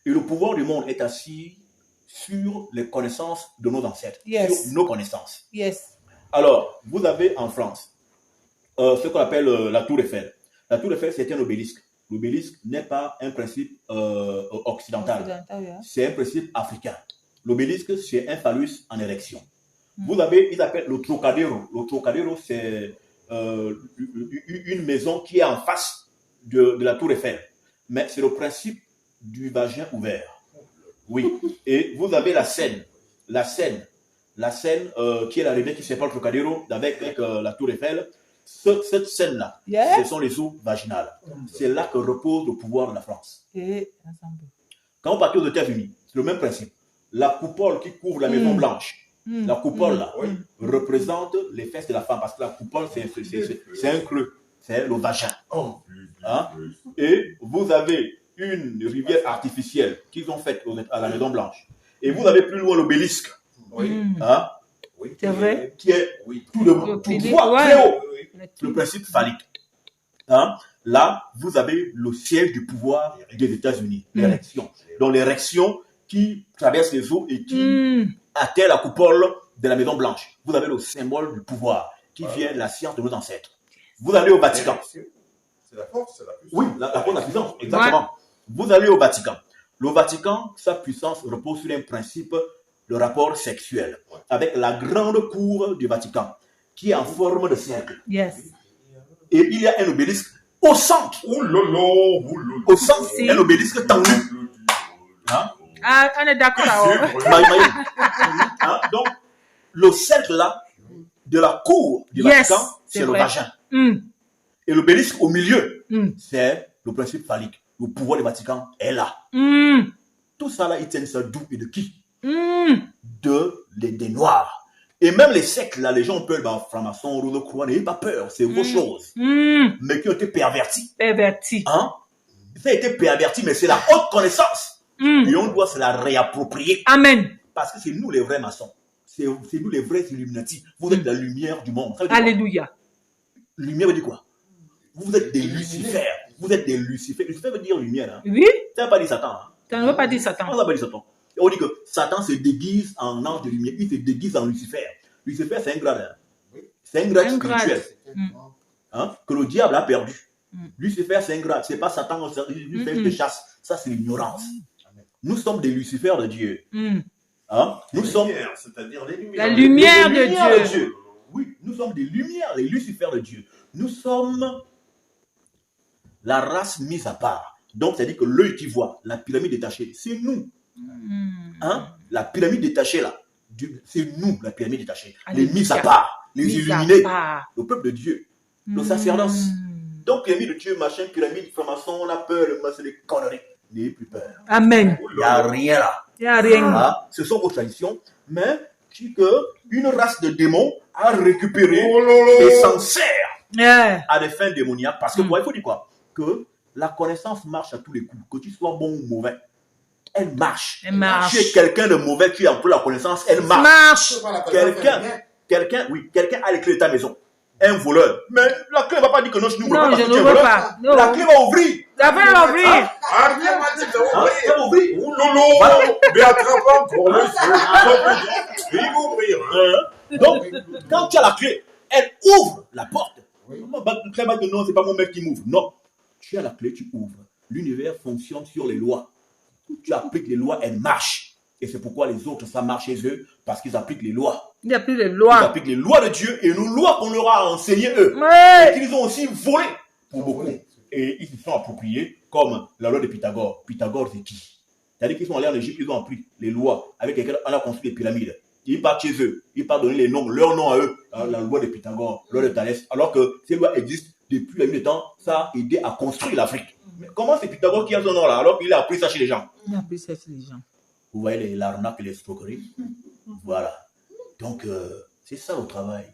Et le pouvoir du monde est assis sur les connaissances de nos ancêtres, Yes. sur nos connaissances. Yes. Alors, vous avez en France ce qu'on appelle la Tour Eiffel. La Tour Eiffel, c'est un obélisque. L'obélisque n'est pas un principe occidental. Yeah. C'est un principe africain. L'obélisque, c'est un phallus en érection. Vous avez, ils appellent le Trocadéro. Le Trocadéro, c'est une maison qui est en face de la Tour Eiffel. Mais c'est le principe du vagin ouvert. Oui. Et vous avez la Seine. La Seine, qui est la rivière qui sépare le Trocadéro avec la Tour Eiffel. Cette scène-là, ce sont les eaux vaginales. C'est là que repose le pouvoir de la France. Quand on partit aux États-Unis, c'est le même principe. La coupole qui couvre la Maison Blanche, la coupole là, représente les fesses de la femme, parce que la coupole, c'est un creux, c'est le vagin. Hein? Et vous avez une rivière artificielle qu'ils ont faite à la Maison Blanche. Et vous avez plus loin l'obélisque. Hein? C'est vrai. Qui est tout le pouvoir très haut. Le principe phallique. Hein? Là, vous avez le siège du pouvoir des États-Unis, l'érection. Donc l'érection qui traverse les eaux et qui atteint la coupole de la Maison Blanche. Vous avez le symbole du pouvoir qui vient de la science de nos ancêtres. Vous allez au Vatican. C'est la force, c'est la puissance. Oui, la force de la puissance, exactement. Ouais. Vous allez au Vatican. Le Vatican, sa puissance repose sur un principe de rapport sexuel avec la grande cour du Vatican qui est en forme de cercle. Yes. Et il y a un obélisque au centre. Au centre, un obélisque tendu. Hein? Ah, on est d'accord là. Hein? Donc, le cercle là de la cour du Vatican, c'est le vagin. Et l'obélisque au milieu, c'est le principe phallique. Le pouvoir du Vatican est là. Tout ça là, ils tiennent ça d'où et de qui? Des Noirs. Et même les sectes là, les gens ont peur, francs-maçons, rose-croix, n'ayez pas peur, c'est vos choses. Mais qui ont été pervertis. Hein? Ça a été perverti, mais c'est la haute connaissance. Et on doit se la réapproprier. Amen. Parce que c'est nous les vrais maçons. C'est nous les vrais Illuminati. Vous êtes la lumière du monde. Alléluia. Lumière veut dire quoi? Vous êtes des Lucifères. Vous êtes des Lucifères. Lucifer veut dire lumière. Hein? Oui. Ça ne veut pas dire Satan. Hein? Ça ne veut pas dire Satan. On ne veut pas dire Satan. Et on dit que Satan se déguise en ange de lumière. Il se déguise en Lucifer. Lucifer, c'est un grade. Hein? C'est un grade spirituel. Hein? Que le diable a perdu. Lucifer, c'est un grade. Ce n'est pas Satan. Lucifer te chasse. Ça, c'est l'ignorance. Nous sommes des Lucifères de Dieu. Hein? Nous sommes, c'est-à-dire les lumières. La lumière de Dieu. Oui, nous sommes des lumières, les Lucifères de Dieu. Nous sommes la race mise à part. Donc, c'est-à-dire que l'œil qui voit, la pyramide détachée, c'est nous. Hein? La pyramide détachée, là, c'est nous, la pyramide détachée. Les mises à part, les illuminés, le peuple de Dieu, le sacerdoce. Donc, pyramide de Dieu, machin, pyramide, franc-maçon, on a peur, c'est des conneries. N'ayez plus peur. Amen. Il n'y a rien là. Il n'y a rien. Ah, ce sont vos traditions, mais qu'une race de démons a récupéré et s'en sert à des fins démoniaques. Parce que, il faut dire quoi? Que la connaissance marche à tous les coups. Que tu sois bon ou mauvais, elle marche. Elle marche. Tu es quelqu'un de mauvais, tu emploies la connaissance, elle marche. Quelqu'un a les clés de ta maison. Un voleur. Mais la clé ne va pas dire que non, je n'ouvre pas parce que tu es voleur. La clé va ouvrir. La clé va ouvrir. Rien m'a dit de Elle va ouvrir. Mais attrape encore le feu. Il va ouvrir. Donc, quand tu as la clé, elle ouvre la porte. Non, c'est pas mon mec qui m'ouvre. Non. Tu as la clé, tu ouvres. L'univers fonctionne sur les lois. Tu appliques les lois, elles marchent. Et c'est pourquoi les autres, ça marche chez eux, parce qu'ils appliquent les lois. Ils appliquent les lois. Ils appliquent les lois de Dieu et nos lois qu'on leur a enseignées eux. Et qu'ils ont aussi volé pour beaucoup. Et ils se sont appropriés comme la loi de Pythagore. Pythagore, c'est qui? C'est-à-dire qu'ils sont allés en Égypte, ils ont appris les lois avec lesquelles on a construit les pyramides. Ils partent chez eux, ils partent donner les noms, leurs noms à eux, la loi de Pythagore, la loi de Thalès, alors que ces lois existent depuis la nuit des temps, ça a aidé à construire l'Afrique. Mais comment c'est Pythagore qui a son nom là, alors qu'il a appris ça chez les gens? Il a appris ça chez les gens. Vous voyez l'arnaque et l'escroquerie? Voilà. Donc, c'est ça au travail.